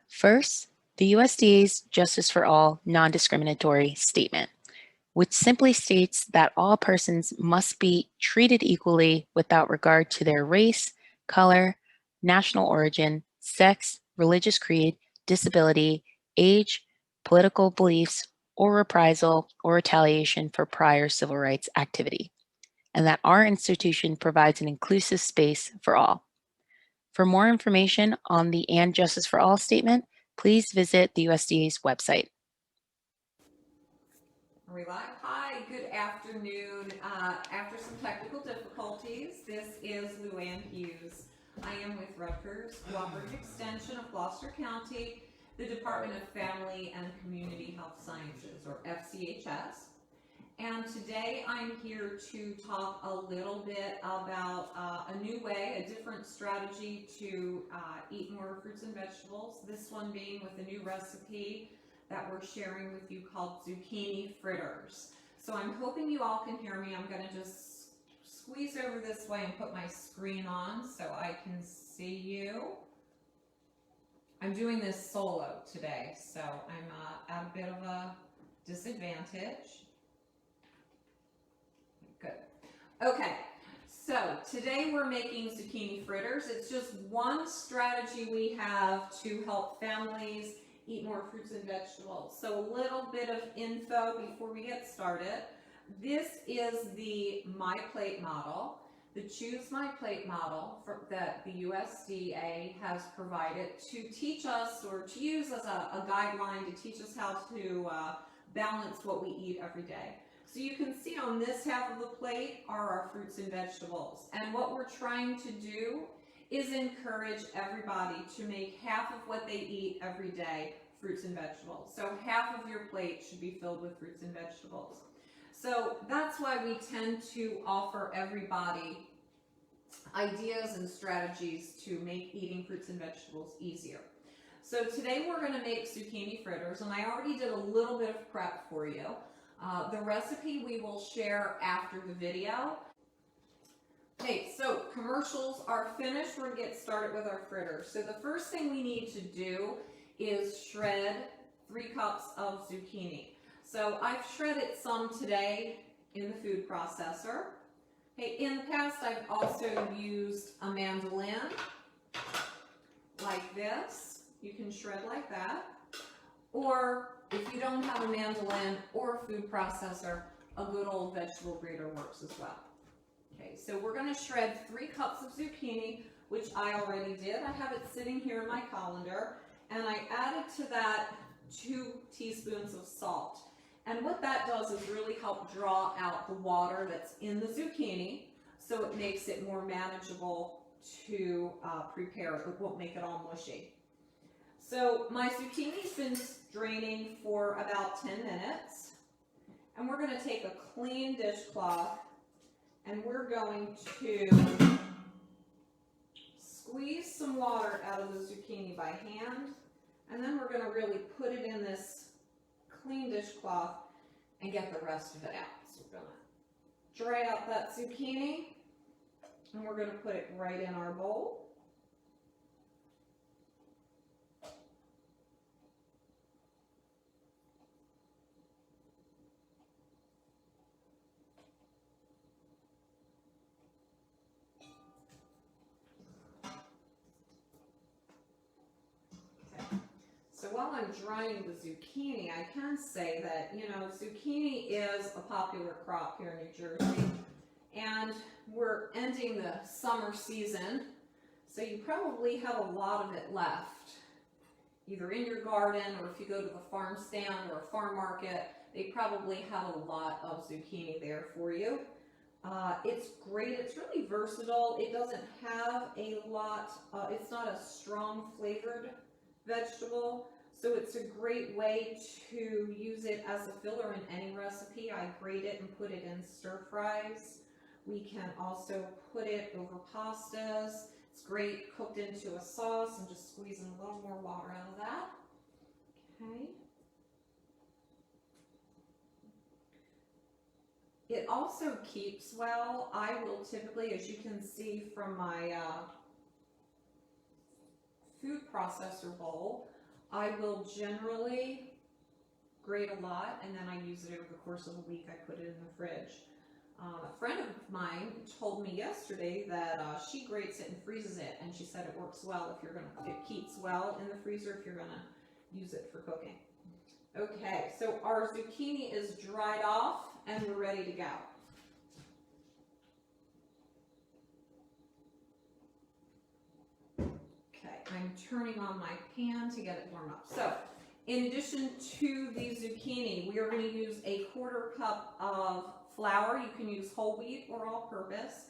First, the USDA's Justice for All non-discriminatory statement, which simply states that all persons must be treated equally without regard to their race, color, national origin, sex, religious creed, disability, age, political beliefs, or reprisal or retaliation for prior civil rights activity, and that our institution provides an inclusive space for all. For more information on the And Justice for All statement, please visit the USDA's website. Are we live? Hi, good afternoon. After some technical difficulties, this is Luanne Hughes. I am with Rutgers Cooperative Extension of Gloucester County, the Department of Family and Community Health Sciences, or FCHS. And today I'm here to talk a little bit about a new way, a different strategy to eat more fruits and vegetables. This one being with a new recipe that we're sharing with you called Zucchini Fritters. So I'm hoping you all can hear me. I'm going to just squeeze over this way and put my screen on so I can see you. I'm doing this solo today, so I'm at a bit of a disadvantage. Good. Okay, so today we're making zucchini fritters. It's just one strategy we have to help families eat more fruits and vegetables. So a little bit of info before we get started. This is the My Plate model, the Choose My Plate model that the USDA has provided to teach us, or to use as a guideline to teach us how to balance what we eat every day. So you can see on this half of the plate are our fruits and vegetables. And what we're trying to do is encourage everybody to make half of what they eat every day fruits and vegetables. So half of your plate should be filled with fruits and vegetables. So that's why we tend to offer everybody ideas and strategies to make eating fruits and vegetables easier. So today we're going to make zucchini fritters, and I already did a little bit of prep for you. The recipe we will share after the video. Okay, so commercials are finished. We're going to get started with our fritters. So the first thing we need to do is shred 3 cups of zucchini. So I've shredded some today in the food processor. Okay, in the past I've also used a mandolin like this. You can shred like that. Or if you don't have a mandolin or a food processor, a good old vegetable grater works as well. Okay, so we're going to shred 3 cups of zucchini, which I already did. I have it sitting here in my colander, and I added to that 2 teaspoons of salt. And what that does is really help draw out the water that's in the zucchini, so it makes it more manageable to prepare. It won't make it all mushy. So my zucchini's been draining for about 10 minutes, and we're going to take a clean dishcloth and we're going to squeeze some water out of the zucchini by hand, and then we're going to really put it in this clean dishcloth and get the rest of it out. So we're going to dry out that zucchini, and we're going to put it right in our bowl. So while I'm drying the zucchini, I can say that, you know, zucchini is a popular crop here in New Jersey, and we're ending the summer season, so you probably have a lot of it left, either in your garden, or if you go to the farm stand or a farm market, they probably have a lot of zucchini there for you. It's great. It's really versatile. It doesn't have a lot, it's not a strong flavored vegetable, so it's a great way to use it as a filler in any recipe. I grate it and put it in stir fries. We can also put it over pastas. It's great cooked into a sauce. I'm just squeezing a little more water out of that. Okay. It also keeps well. I will typically, as you can see from my food processor bowl, I will generally grate a lot, and then I use it over the course of a week. I put it in the fridge. A friend of mine told me yesterday that she grates it and freezes it, and she said it works well if you're gonna, it keeps well in the freezer if you're gonna use it for cooking. Okay, so our zucchini is dried off and we're ready to go. Okay, I'm turning on my pan to get it warm up. So, in addition to the zucchini, we are going to use a 1/4 cup of flour. You can use whole wheat or all purpose,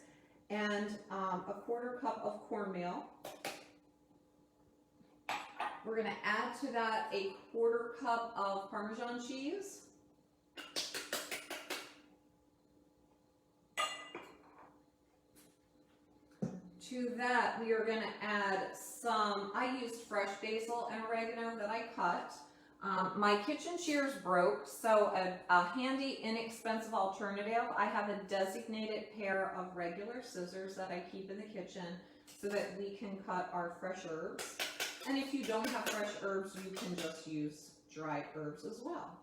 and a 1/4 cup of cornmeal. We're going to add to that a 1/4 cup of Parmesan cheese. To that, we are going to add some, I used fresh basil and oregano that I cut. My kitchen shears broke, so a handy, inexpensive alternative, I have a designated pair of regular scissors that I keep in the kitchen so that we can cut our fresh herbs. And if you don't have fresh herbs, you can just use dried herbs as well.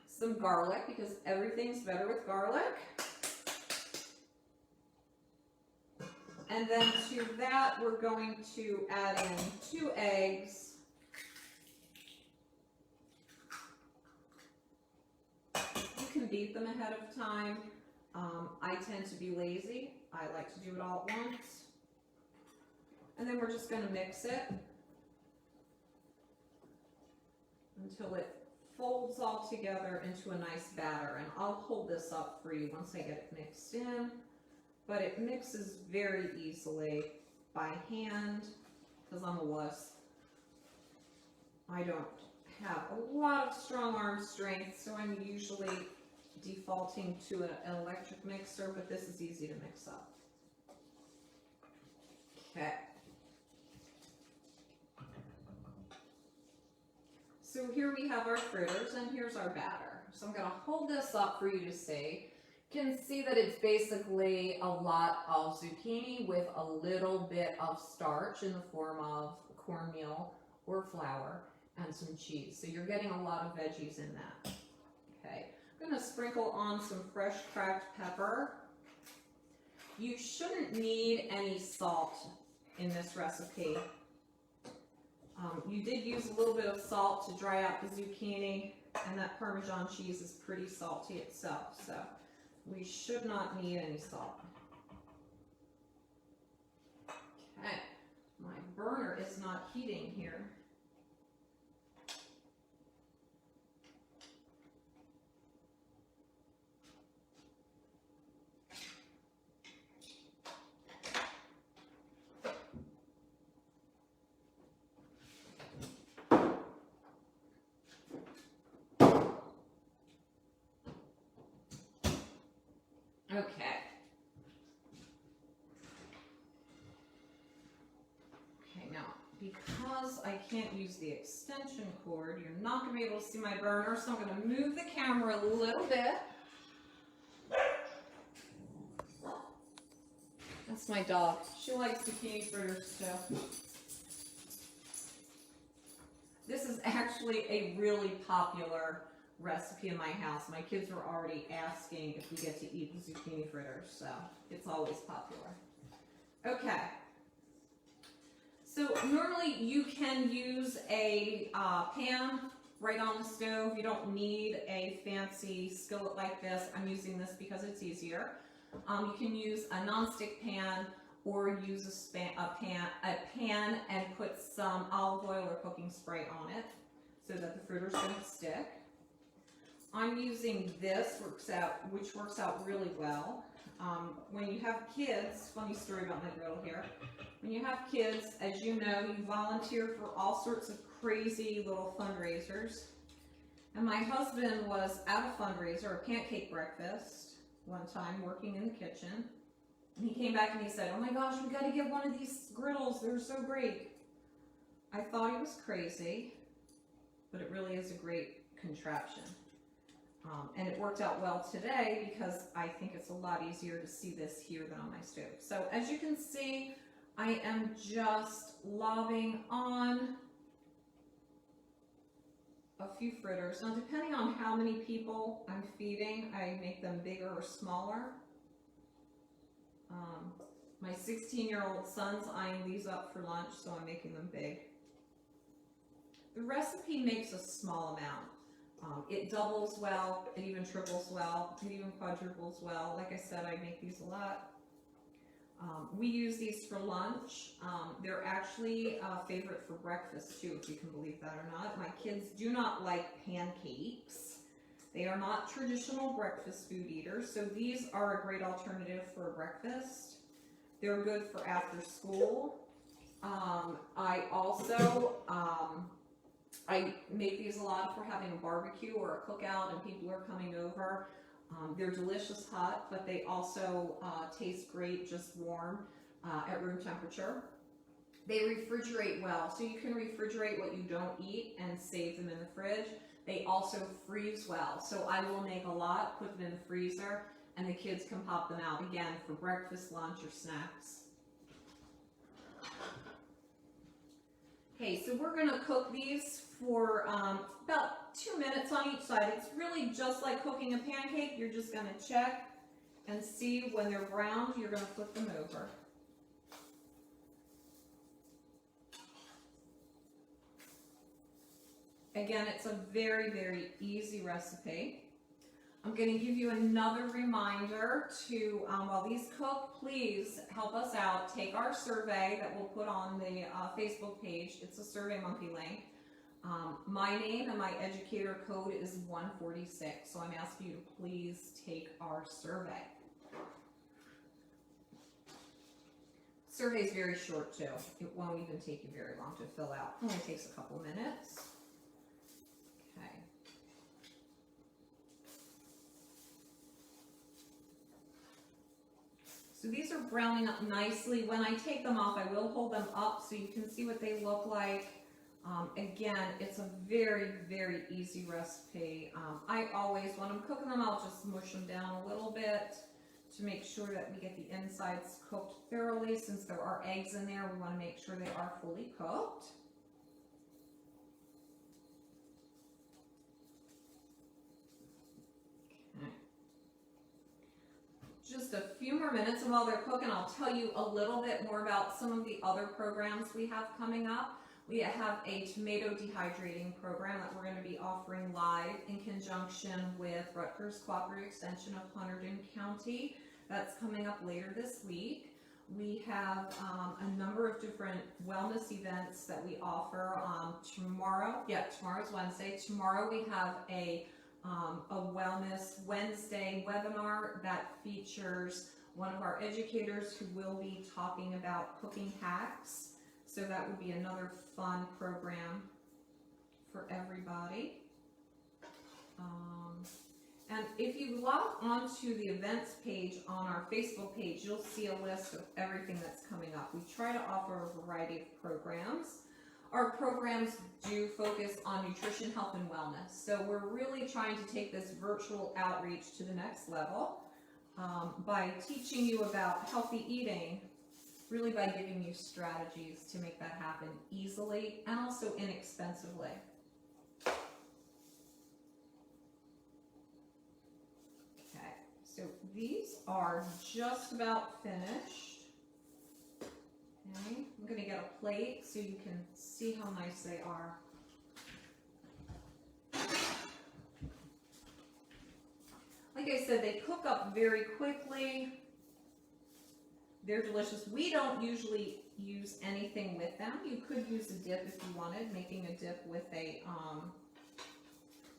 Some garlic, because everything's better with garlic. And then to that, we're going to add in 2 eggs. You can beat them ahead of time. I tend to be lazy. I like to do it all at once. And then we're just going to mix it until it folds all together into a nice batter. And I'll hold this up for you once I get it mixed in. But it mixes very easily by hand because I'm a wuss. I don't have a lot of strong arm strength, so I'm usually defaulting to an electric mixer, but this is easy to mix up. Okay. So here we have our fritters, and here's our batter. So I'm going to hold this up for you to see. You can see that it's basically a lot of zucchini with a little bit of starch in the form of cornmeal or flour and some cheese. So you're getting a lot of veggies in that. Okay, I'm going to sprinkle on some fresh cracked pepper. You shouldn't need any salt in this recipe. You did use a little bit of salt to dry out the zucchini, and that Parmesan cheese is pretty salty itself, so we should not need any salt. Okay, my burner is not heating here. Okay. Okay, now, because I can't use the extension cord, you're not going to be able to see my burner, so I'm going to move the camera a little bit. That's my dog. She likes zucchini fritters too. This is actually a really popular recipe in my house. My kids were already asking if we get to eat the zucchini fritters, so it's always popular. Okay. So normally you can use a pan right on the stove. You don't need a fancy skillet like this. I'm using this because it's easier. You can use a nonstick pan or use a pan and put some olive oil or cooking spray on it so that the fritters don't stick. I'm using this, which works out really well. When you have kids, funny story about my griddle here. When you have kids, as you know, you volunteer for all sorts of crazy little fundraisers. And my husband was at a fundraiser, a pancake breakfast, one time working in the kitchen. And he came back and he said, "Oh my gosh, we got to get one of these griddles. They're so great." I thought he was crazy, but it really is a great contraption. And it worked out well today because I think it's a lot easier to see this here than on my stove. So as you can see, I am just lobbing on a few fritters. Now, depending on how many people I'm feeding, I make them bigger or smaller. My 16-year-old son's eyeing these up for lunch, so I'm making them big. The recipe makes a small amount. It doubles well, it even triples well, it even quadruples well. Like I said, I make these a lot. We use these for lunch. They're actually a favorite for breakfast too, if you can believe that or not. My kids do not like pancakes. They are not traditional breakfast food eaters, so these are a great alternative for breakfast. They're good for after school. I also, I make these a lot if we're having a barbecue or a cookout and people are coming over. They're delicious hot, but they also taste great just warm at room temperature. They refrigerate well, so you can refrigerate what you don't eat and save them in the fridge. They also freeze well, so I will make a lot, put them in the freezer, and the kids can pop them out again for breakfast, lunch, or snacks. Okay, so we're gonna cook these for about 2 minutes on each side. It's really just like cooking a pancake. You're just gonna check and see when they're browned, you're gonna flip them over. Again, it's a very, very easy recipe. I'm going to give you another reminder to, while these cook, please help us out. Take our survey that we'll put on the Facebook page. It's a SurveyMonkey link. My name and my educator code is 146, so I'm asking you to please take our survey. Survey is very short too. It won't even take you very long to fill out. It only takes a couple minutes. Okay. So these are browning up nicely. When I take them off, I will hold them up so you can see what they look like. Again, it's a very, very easy recipe. I always, when I'm cooking them, I'll just mush them down a little bit to make sure that we get the insides cooked thoroughly. Since there are eggs in there, we want to make sure they are fully cooked. Just a few more minutes, and while they're cooking, I'll tell you a little bit more about some of the other programs we have coming up. We have a tomato dehydrating program that we're going to be offering live in conjunction with Rutgers Cooperative Extension of Hunterdon County. That's coming up later this week. We have a number of different wellness events that we offer. Tomorrow's Wednesday. Tomorrow we have a Wellness Wednesday webinar that features one of our educators who will be talking about cooking hacks. So that would be another fun program for everybody. And if you log onto the events page on our Facebook page, you'll see a list of everything that's coming up. We try to offer a variety of programs. Our programs do focus on nutrition, health, and wellness. So we're really trying to take this virtual outreach to the next level by teaching you about healthy eating, really by giving you strategies to make that happen easily and also inexpensively. Okay, so these are just about finished. Okay, I'm going to get a plate so you can see how nice they are. Like I said, they cook up very quickly. They're delicious. We don't usually use anything with them. You could use a dip if you wanted, making a dip with a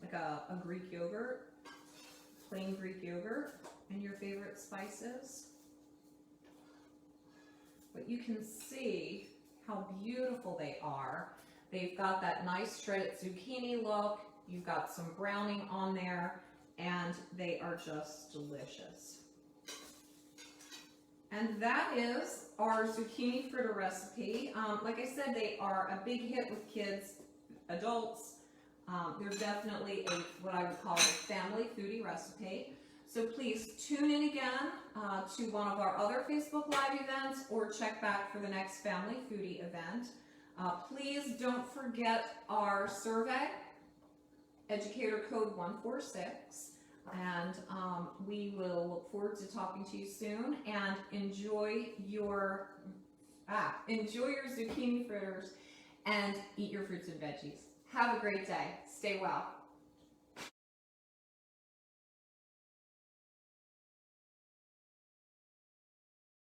like a Greek yogurt, plain Greek yogurt, and your favorite spices. But you can see how beautiful they are. They've got that nice shredded zucchini look. You've got some browning on there, and they are just delicious. And that is our zucchini fritter recipe. Like I said, they are a big hit with kids, adults. They're definitely what I would call a family foodie recipe. So please tune in again to one of our other Facebook Live events or check back for the next Family Foodie event. Please don't forget our survey, Educator Code 146, and we will look forward to talking to you soon, and enjoy your zucchini fritters and eat your fruits and veggies. Have a great day. Stay well.